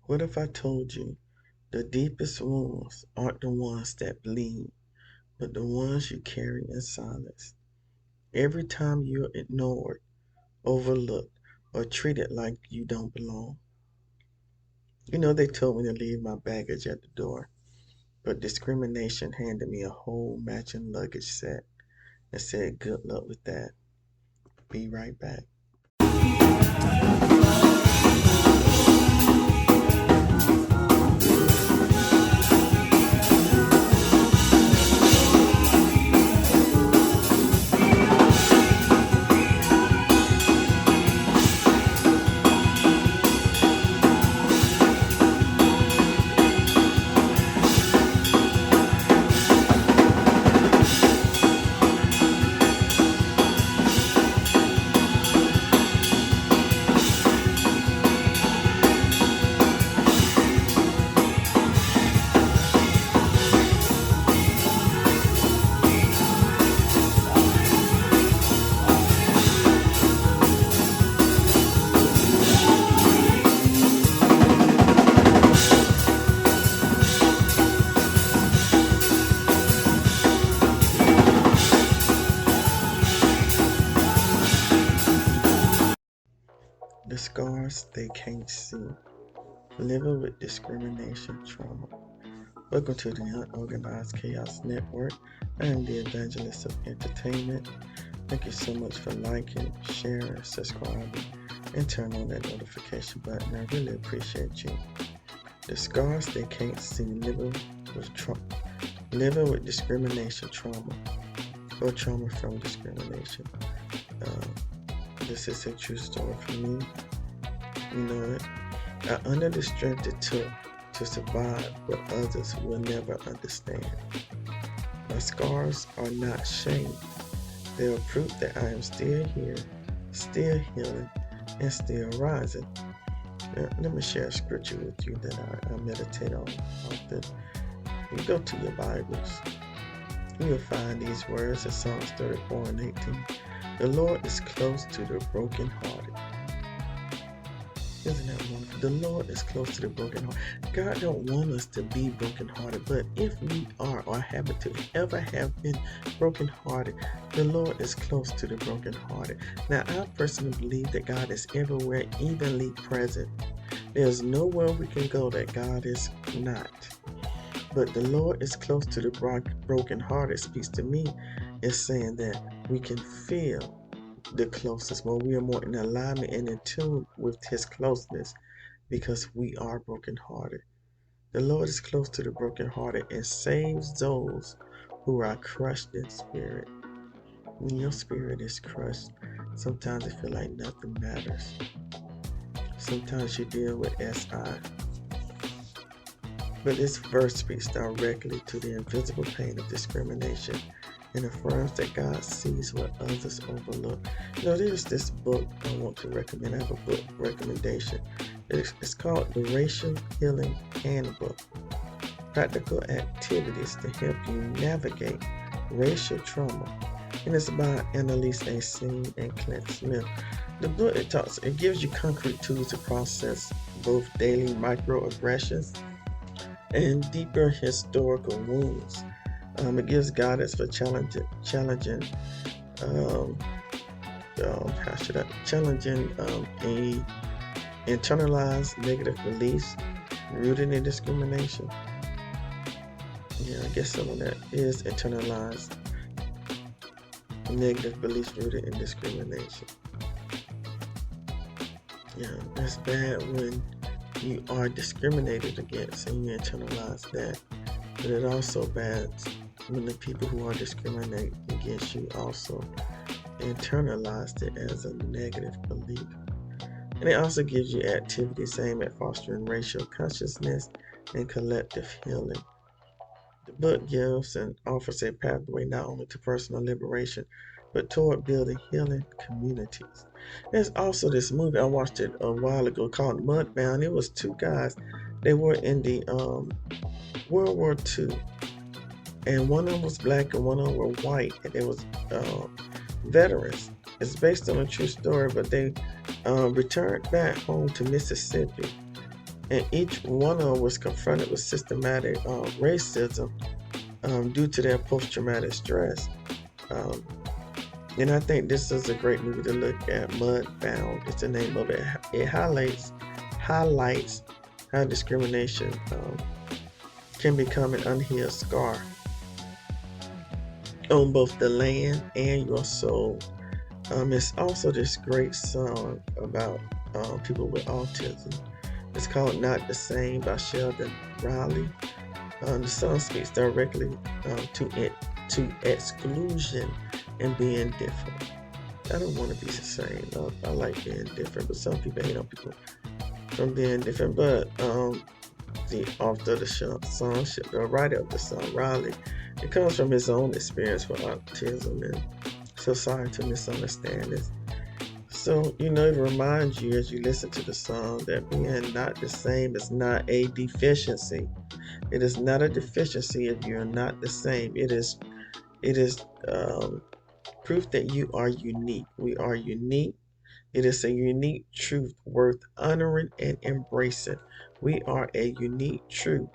What if I told you the deepest wounds aren't the ones that bleed, but the ones you carry in silence? Every time you're ignored, overlooked, or treated like you don't belong. They told me to leave my baggage at the door, but discrimination handed me a whole matching luggage set and said, "Good luck with that. Be right back." The scars they can't see. Living with discrimination trauma. Welcome to the Unorganized Chaos Network. I am the evangelist of entertainment. Thank you so much for liking, sharing, subscribing, and turn on that notification button. I really appreciate you. The scars they can't see. Living with discrimination trauma, or trauma from discrimination. This is a true story for me. Under the strength it took to survive what others will never understand. My scars are not shame. They are proof that I am still here, still healing, and still rising. Now, let me share a scripture with you that I meditate on often. You go to your Bibles. You will find these words in Psalms 34 and 18. The Lord is close to the brokenhearted. Isn't that wonderful? The Lord is close to the brokenhearted. God don't want us to be brokenhearted, but if we are or happen to ever have been brokenhearted, the Lord is close to the brokenhearted. Now, I personally believe that God is everywhere, evenly present. There's nowhere we can go that God is not. But the Lord is close to the brokenhearted speaks to me is saying that we can feel the closest more. We are more in alignment and in tune with His closeness because we are brokenhearted. The Lord is close to the brokenhearted and saves those who are crushed in spirit. When your spirit is crushed, sometimes it feels like nothing matters. Sometimes you deal with SI. But this verse speaks directly to the invisible pain of discrimination and affirms that God sees what others overlook. There's this book I want to recommend. I have a book recommendation. It's called The Racial Healing Handbook. Practical activities to help you navigate racial trauma. And it's by Annalise A. Seen and Clint Smith. The book, it gives you concrete tools to process both daily microaggressions and deeper historical wounds. It gives guidance for challenging a internalized negative beliefs rooted in discrimination. Yeah, I guess some of that is internalized negative beliefs rooted in discrimination. Yeah, it's bad when you are discriminated against and you internalize that. But it's also bad when the people who are discriminating against you also internalized it as a negative belief. And it also gives you activities aimed at fostering racial consciousness and collective healing. The book gives and offers a pathway not only to personal liberation, but toward building healing communities. There's also this movie, I watched it a while ago, called Mudbound. It was two guys. They were in the World War II. And one of them was black and one of them were white. And they was veterans. It's based on a true story, but they returned back home to Mississippi and each one of them was confronted with systematic racism due to their post-traumatic stress. Um, and I think this is a great movie to look at. Mudbound is the name of it. It highlights how discrimination can become an unhealed scar on both the land and your soul. It's also this great song about people with autism. It's called Not the Same by Sheldon Riley. The song speaks directly to exclusion and being different. I don't want to be the same. I like being different, but some people hate on people from being different. But the author of the song, the writer of the song, Riley, it comes from his own experience with autism and societal misunderstandings. So, it reminds you as you listen to the song that being not the same is not a deficiency. It is not a deficiency if you're not the same. It is proof that you are unique. We are unique. It is a unique truth worth honoring and embracing. We are a unique truth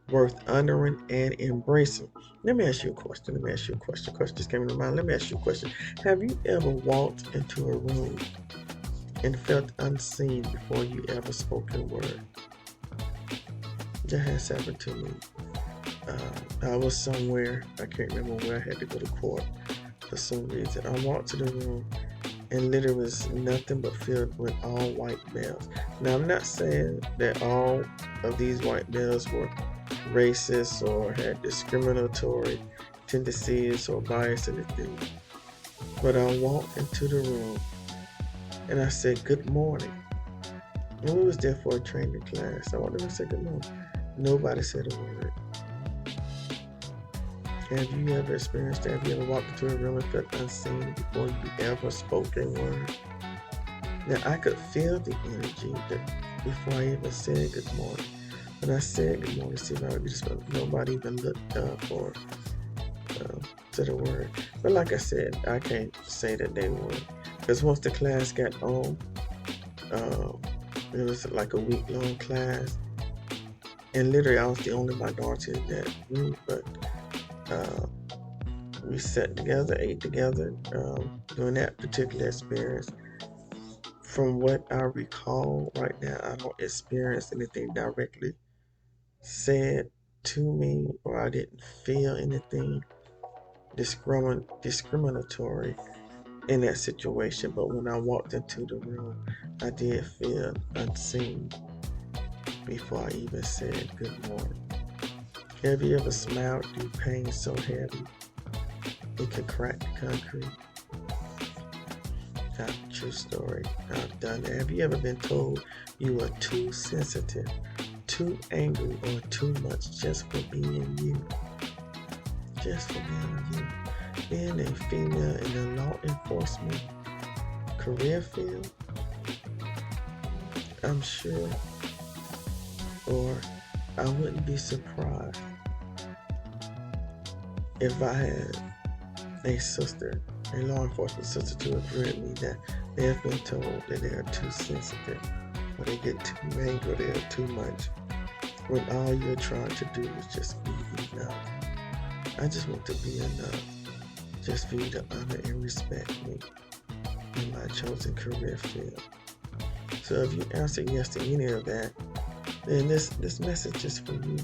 worth honoring and embracing. Let me ask you a question. Question just came to mind. Let me ask you a question. Have you ever walked into a room and felt unseen before you ever spoke a word? That has happened to me. I was somewhere, I can't remember where, I had to go to court for some reason. I walked to the room and literally was nothing but filled with all white males. Now, I'm not saying that all of these white males were racist or had discriminatory tendencies or bias or anything, but I walked into the room and I said, "Good morning." And we was there for a training class. I walked in and said, "Good morning." Nobody said a word. Have you ever experienced that? Have you ever walked into a room and felt unseen before you ever spoke a word? Now, I could feel the energy before I even said good morning. When I said good morning, see if I would just nobody even looked up or said a word. But like I said, I can't say that they were. Because once the class got on, it was like a week-long class. And literally, I was the only minority in that group, but we sat together, ate together during that particular experience. From what I recall right now, I don't experience anything directly said to me, or I didn't feel anything discriminatory in that situation. But when I walked into the room, I did feel unseen before I even said good morning. Have you ever smiled through pain so heavy it could crack the concrete? True story. I've done that. Have you ever been told you were too sensitive, too angry, or too much just for being you? Just for being you. Being a female in the law enforcement career field, I'm sure, or I wouldn't be surprised if I had a sister, a law enforcement sister, to agree with me that they have been told that they are too sensitive, or they get too angry, or they are too much, when all you're trying to do is just be enough. I just want to be enough, just for you to honor and respect me in my chosen career field. So if you answer yes to any of that, then this message is for you.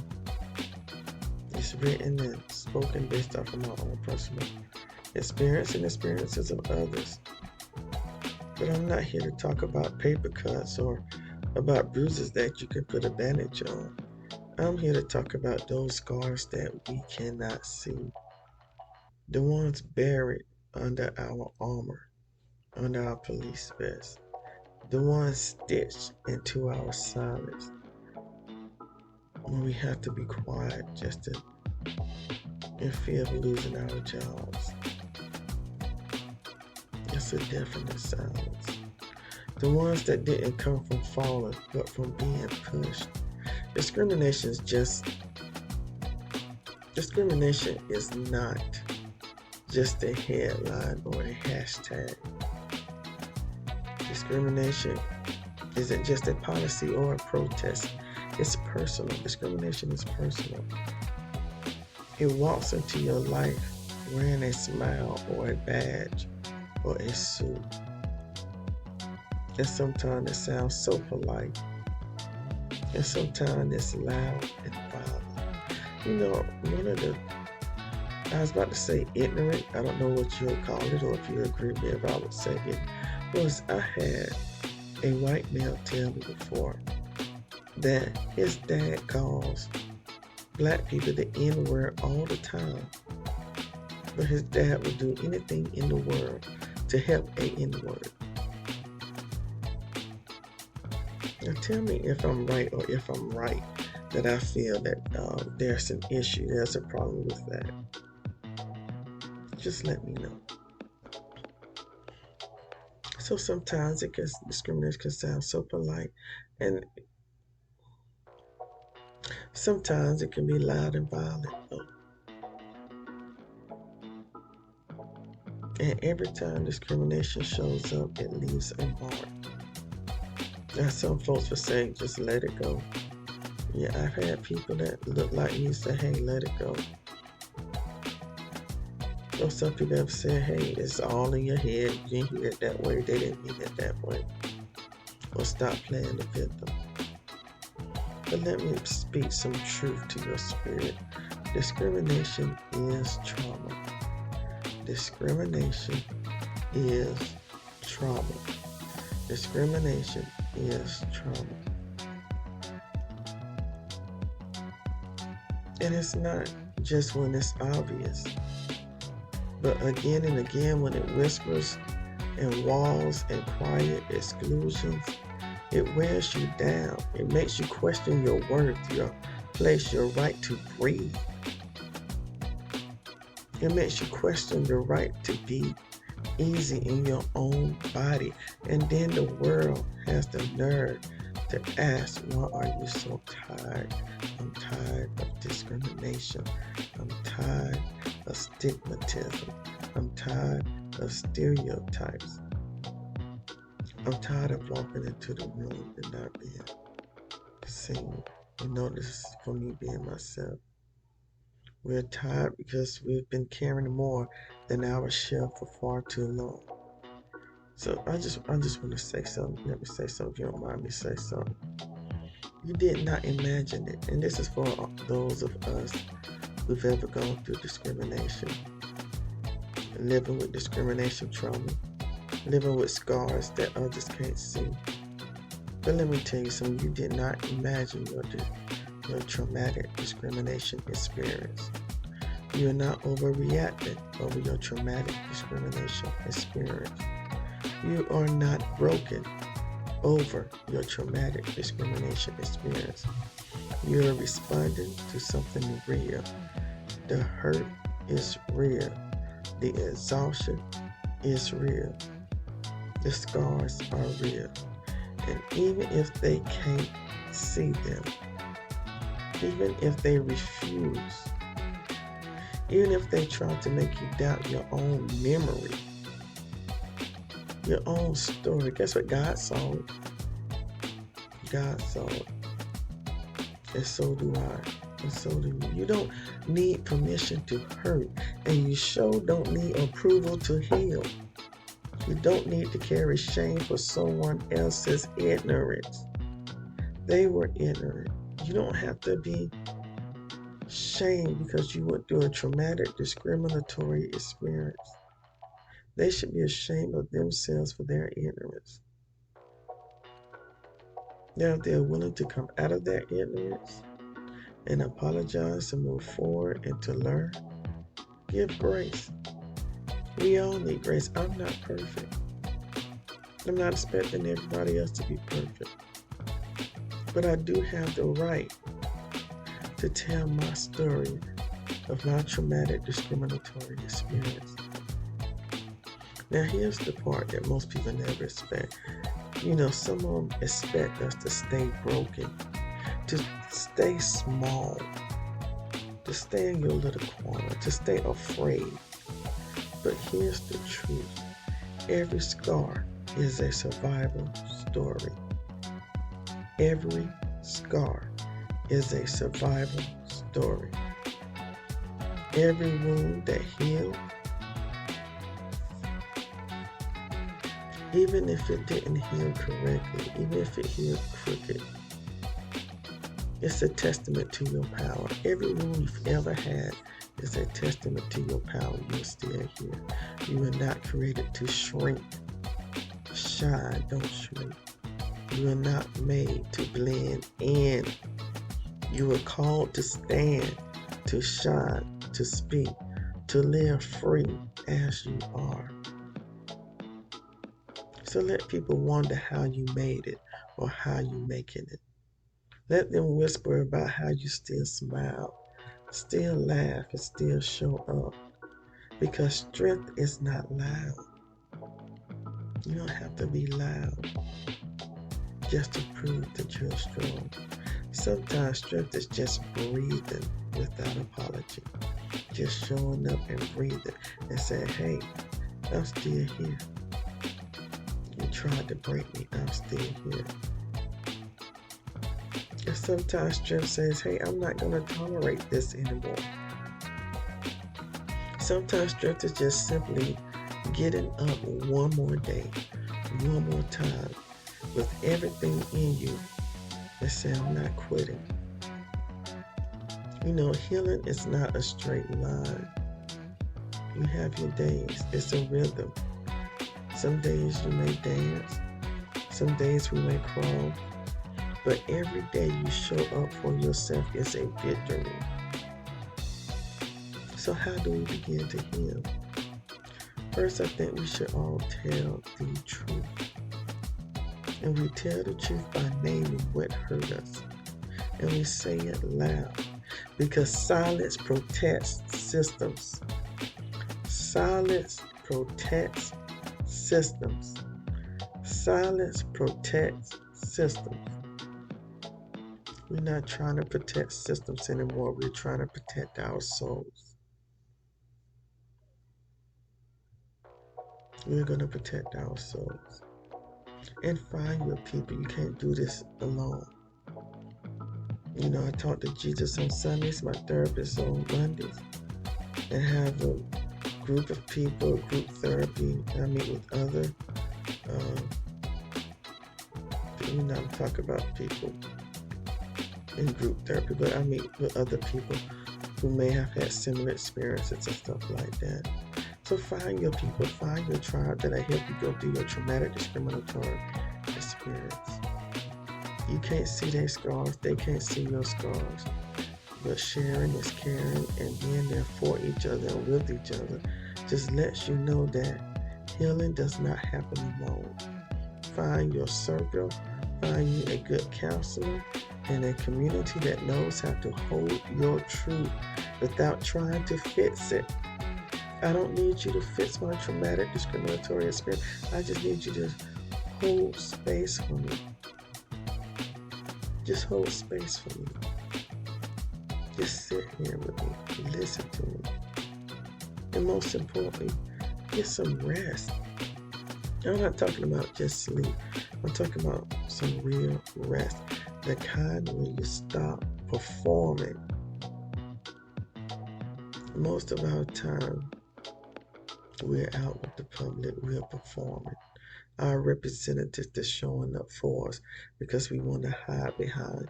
It's written and spoken based off of my own personal experience and experiences of others. But I'm not here to talk about paper cuts or about bruises that you can put a bandage on. I'm here to talk about those scars that we cannot see. The ones buried under our armor, under our police vest. The ones stitched into our silence, when we have to be quiet just to, in fear of losing our jobs. It's a definite silence. The ones that didn't come from falling, but from being pushed. Discrimination is not just a headline or a hashtag. Discrimination isn't just a policy or a protest. It's personal. Discrimination is personal. It walks into your life wearing a smile or a badge or a suit. And sometimes it sounds so polite. And sometimes it's loud and violent. I was about to say ignorant. I don't know what you'll call it, or if you agree with me if I would say it. Was I had a white male tell me before that his dad calls black people the N-word all the time. But his dad would do anything in the world to help a N-word. Now tell me if I'm right or if I'm right that I feel that there's an issue, there's a problem with that. Just let me know. So sometimes discrimination can sound so polite, and sometimes it can be loud and violent. And every time discrimination shows up, it leaves a mark. Now some folks will say, just let it go. Yeah, I've had people that look like me say, hey, let it go. Or some people have said, hey, it's all in your head. You didn't hear it that way. They didn't mean it that way. Or stop playing the victim. But let me speak some truth to your spirit. Discrimination is trauma. Discrimination is trauma. Discrimination is trauma. And it's not just when it's obvious, but again and again when it whispers and walls and quiet exclusions, it wears you down. It makes you question your worth, your place, your right to breathe. It makes you question your right to be easy in your own body. And then the world has the nerve to ask, why are you so tired? I'm tired of discrimination. I'm tired of stigmatism. I'm tired of stereotypes. I'm tired of walking into the room and not being seen. This is for me being myself. We're tired because we've been carrying more than our share for far too long. So I just want to say something. Let me say something. If you don't mind me say something. You did not imagine it. And this is for those of us who've ever gone through discrimination. Living with discrimination trauma. Living with scars that others can't see. But let me tell you something. You did not imagine your traumatic discrimination experience. You are not overreacting over your traumatic discrimination experience. You are not broken over your traumatic discrimination experience. You are responding to something real. The hurt is real. The exhaustion is real. The scars are real. And even if they can't see them, even if they refuse, even if they try to make you doubt your own memory, your own story, guess what? God saw it. God saw it. And so do I. And so do you. You don't need permission to hurt, and you sure don't need approval to heal. You don't need to carry shame for someone else's ignorance. They were ignorant. You don't have to be shamed because you went through a traumatic discriminatory experience. They should be ashamed of themselves for their ignorance. Now, if they're willing to come out of their ignorance and apologize and move forward and to learn, give grace. We all need grace. I'm not perfect. I'm not expecting everybody else to be perfect. But I do have the right to tell my story of my traumatic discriminatory experience. Now here's the part that most people never expect. Some of them expect us to stay broken, to stay small, to stay in your little corner, to stay afraid. But here's the truth. Every scar is a survival story. Every scar is a survival story. Every wound that healed, even if it didn't heal correctly, even if it healed crooked, it's a testament to your power. Every wound you've ever had is a testament to your power. You're still here. You are not created to shrink. Shine, don't shrink. You are not made to blend in. You are called to stand, to shine, to speak, to live free as you are. So let people wonder how you made it or how you making it. Let them whisper about how you still smile, still laugh, and still show up. Because strength is not loud. You don't have to be loud just to prove that you're strong. Sometimes strength is just breathing without apology. Just showing up and breathing and saying, hey, I'm still here. You tried to break me, I'm still here. And sometimes strength says, hey, I'm not going to tolerate this anymore. Sometimes strength is just simply getting up one more day, one more time, with everything in you and say, I'm not quitting. You know, healing is not a straight line. You have your days. It's a rhythm. Some days you may dance. Some days we may crawl. But every day you show up for yourself is a victory. So how do we begin to heal? First, I think we should all tell the truth. And we tell the truth by naming what hurt us. And we say it loud. Because silence protects systems. Silence protects systems. Silence protects systems. We're not trying to protect systems anymore. We're trying to protect our souls. We're going to protect our souls. And find your people. You can't do this alone. You know, I talk to Jesus on Sundays, my therapist on Mondays, and have a group of people, group therapy. I meet with other, I talk about people in group therapy, but I meet with other people who may have had similar experiences and stuff like that. So find your people, find your tribe that'll help you go through your traumatic discriminatory experience. You can't see their scars, they can't see your scars. But sharing is caring, and being there for each other and with each other just lets you know that healing does not happen alone. Find your circle, find you a good counselor, and a community that knows how to hold your truth without trying to fix it. I don't need you to fix my traumatic discriminatory experience. I just need you to hold space for me. Just hold space for me. Just sit here with me. Listen to me. And most importantly, get some rest. I'm not talking about just sleep. I'm talking about some real rest. The kind where you stop performing. Most of our time, we're out with the public, we're performing. Our representatives are showing up for us because we want to hide behind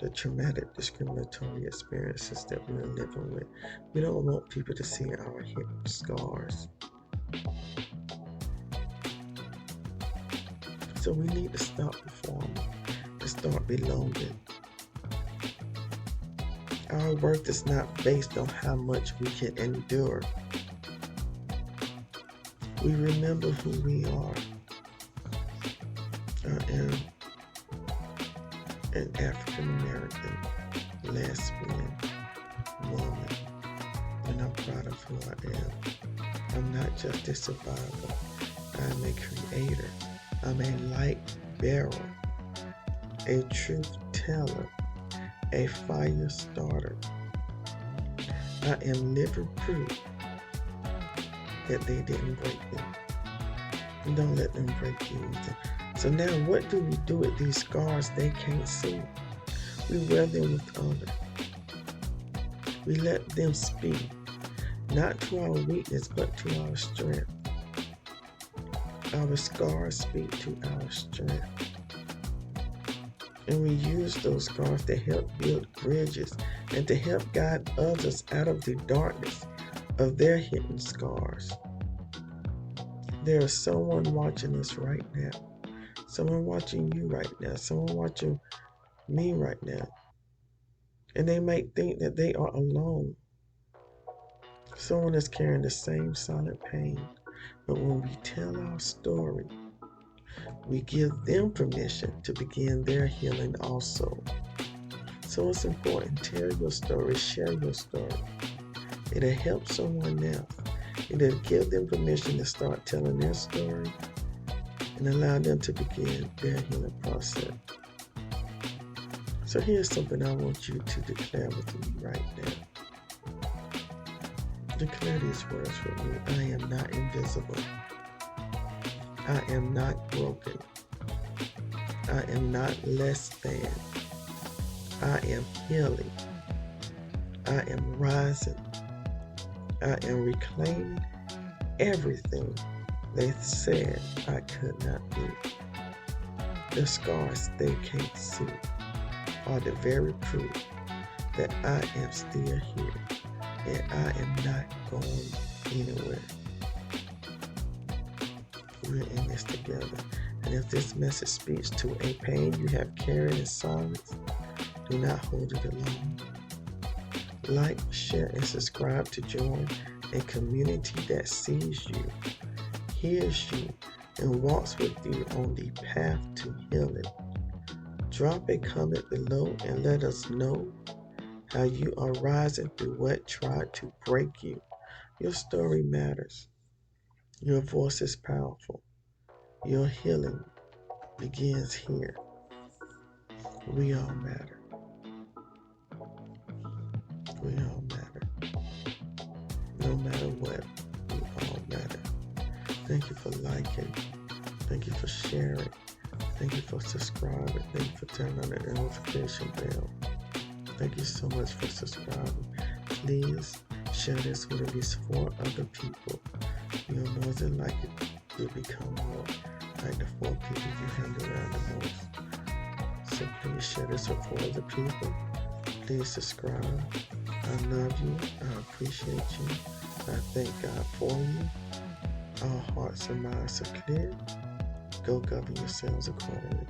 the traumatic discriminatory experiences that we're living with. We don't want people to see our hip scars. So we need to stop performing and start belonging. Our worth is not based on how much we can endure. We remember who we are. I am an African American lesbian woman, and I'm proud of who I am. I'm not just a survivor. I'm a creator. I'm a light bearer, a truth teller, a fire starter. I am living proof that they didn't break me. And don't let them break you either. So now what do we do with these scars they can't see? We wear them with honor. We let them speak, not to our weakness, but to our strength. Our scars speak to our strength. And we use those scars to help build bridges and to help guide others out of the darkness of their hidden scars. There is someone watching us right now. Someone watching you right now. Someone watching me right now. And they might think that they are alone. Someone is carrying the same silent pain. But when we tell our story, we give them permission to begin their healing also. So it's important. Tell your story. Share your story. It'll help someone else. It'll give them permission to start telling their story and allow them to begin their healing process. So here's something I want you to declare with me right now. Declare these words with me. I am not invisible. I am not broken. I am not less than. I am healing. I am rising. I am reclaiming everything they said I could not be. The scars they can't see are the very proof that I am still here and I am not going anywhere. We're in this together. And if this message speaks to a pain you have carried in silence, do not hold it alone. Like, share, and subscribe to join a community that sees you, hears you, and walks with you on the path to healing. Drop a comment below and let us know how you are rising through what tried to break you. Your story matters. Your voice is powerful. Your healing begins here. We all matter. We all matter. No matter what, we all matter. Thank you for liking. Thank you for sharing. Thank you for subscribing. Thank you for turning on the notification bell. Thank you so much for subscribing. Please share this with at least 4 other people. You're more than likely to become more like the 4 people you hang around the most. So please share this with 4 other people. Please subscribe. I love you. I appreciate you. I thank God for you. Our hearts and minds are clear. Go govern yourselves accordingly.